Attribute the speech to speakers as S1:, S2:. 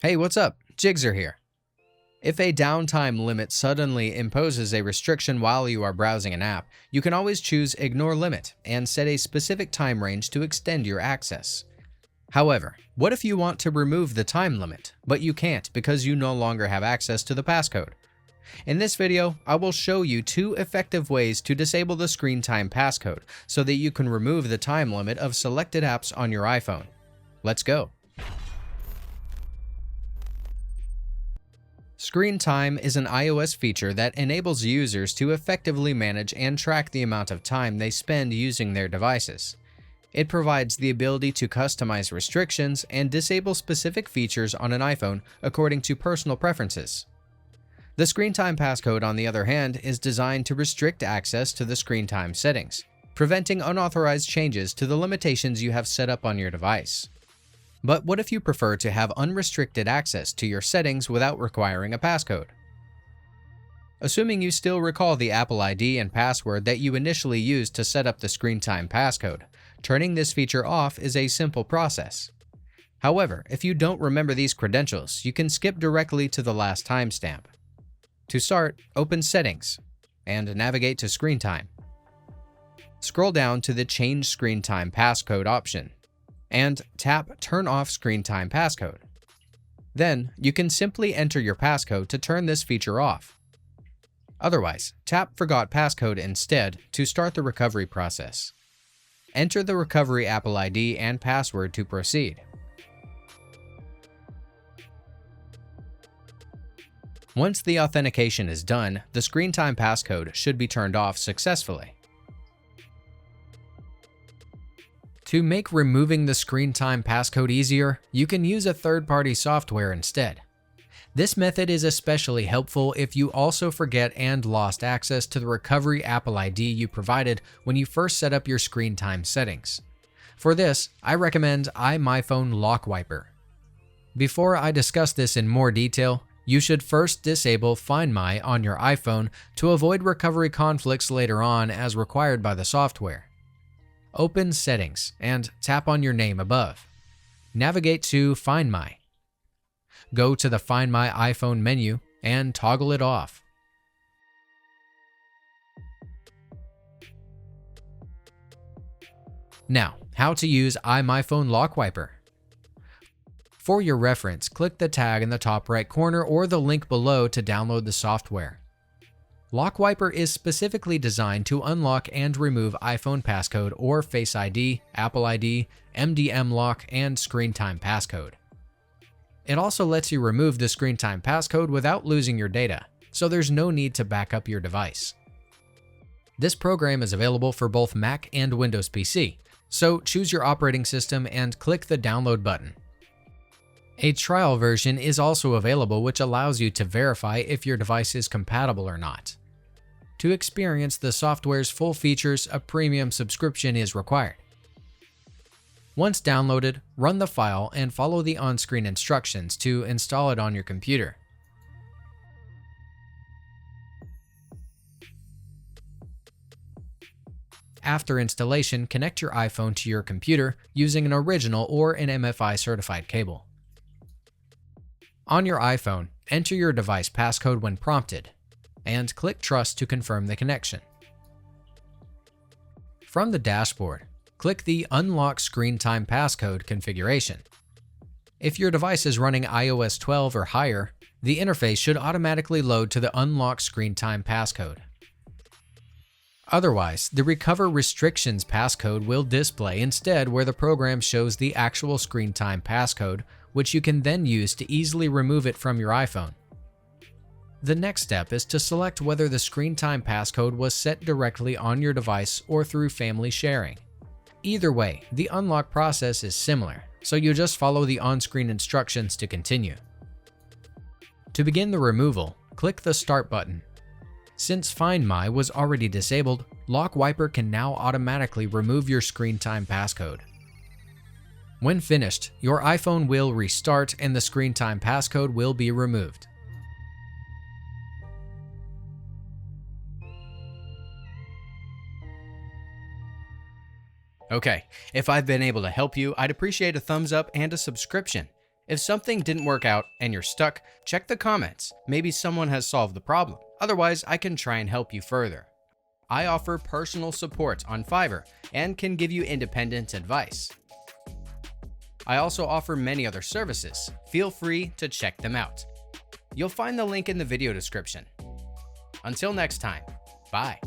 S1: Hey, what's up? Jigxor here. If a downtime limit suddenly imposes a restriction while you are browsing an app, you can always choose Ignore Limit and set a specific time range to extend your access. However, what if you want to remove the time limit, but you can't because you no longer have access to the passcode? In this video, I will show you 2 effective ways to disable the screen time passcode so that you can remove the time limit of selected apps on your iPhone. Let's go. Screen time is an iOS feature that enables users to effectively manage and track the amount of time they spend using their devices. It provides the ability to customize restrictions and disable specific features on an iPhone according to personal preferences. The screen time passcode, on the other hand, is designed to restrict access to the screen time settings, preventing unauthorized changes to the limitations you have set up on your device. But what if you prefer to have unrestricted access to your settings without requiring a passcode? Assuming you still recall the Apple ID and password that you initially used to set up the screen time passcode, turning this feature off is a simple process. However, if you don't remember these credentials, you can skip directly to the last timestamp. To start, open Settings and navigate to Screen Time. Scroll down to the Change Screen Time Passcode option and tap Turn Off Screen Time Passcode. Then, you can simply enter your passcode to turn this feature off. Otherwise, tap Forgot Passcode instead to start the recovery process. Enter the recovery Apple ID and password to proceed. Once the authentication is done, the screen time passcode should be turned off successfully. To make removing the screen time passcode easier, you can use a third-party software instead. This method is especially helpful if you also forget and lost access to the recovery Apple ID you provided when you first set up your screen time settings. For this, I recommend iMyFone LockWiper. Before I discuss this in more detail, you should first disable Find My on your iPhone to avoid recovery conflicts later on as required by the software. Open Settings and tap on your name above. Navigate to Find My. Go to the Find My iPhone menu and toggle it off. Now, how to use iMyFone LockWiper. For your reference, click the tag in the top right corner or the link below to download the software. LockWiper is specifically designed to unlock and remove iPhone passcode or Face ID, Apple ID, MDM lock, and screen time passcode. It also lets you remove the screen time passcode without losing your data, so there's no need to back up your device. This program is available for both Mac and Windows PC, so choose your operating system and click the download button. A trial version is also available which allows you to verify if your device is compatible or not. To experience the software's full features, a premium subscription is required. Once downloaded, run the file and follow the on-screen instructions to install it on your computer. After installation, connect your iPhone to your computer using an original or an MFI certified cable. On your iPhone, enter your device passcode when prompted, and click Trust to confirm the connection. From the dashboard, click the Unlock Screen Time Passcode configuration. If your device is running iOS 12 or higher, the interface should automatically load to the Unlock Screen Time Passcode. Otherwise, the Recover Restrictions passcode will display instead where the program shows the actual screen time passcode, which you can then use to easily remove it from your iPhone. The next step is to select whether the screen time passcode was set directly on your device or through family sharing. Either way, the unlock process is similar, so you just follow the on-screen instructions to continue. To begin the removal, click the Start button. Since Find My was already disabled, LockWiper can now automatically remove your screen time passcode. When finished, your iPhone will restart and the screen time passcode will be removed. Okay, if I've been able to help you, I'd appreciate a thumbs up and a subscription. If something didn't work out and you're stuck, check the comments. Maybe someone has solved the problem. Otherwise, I can try and help you further. I offer personal support on Fiverr and can give you independent advice. I also offer many other services. Feel free to check them out. You'll find the link in the video description. Until next time, bye.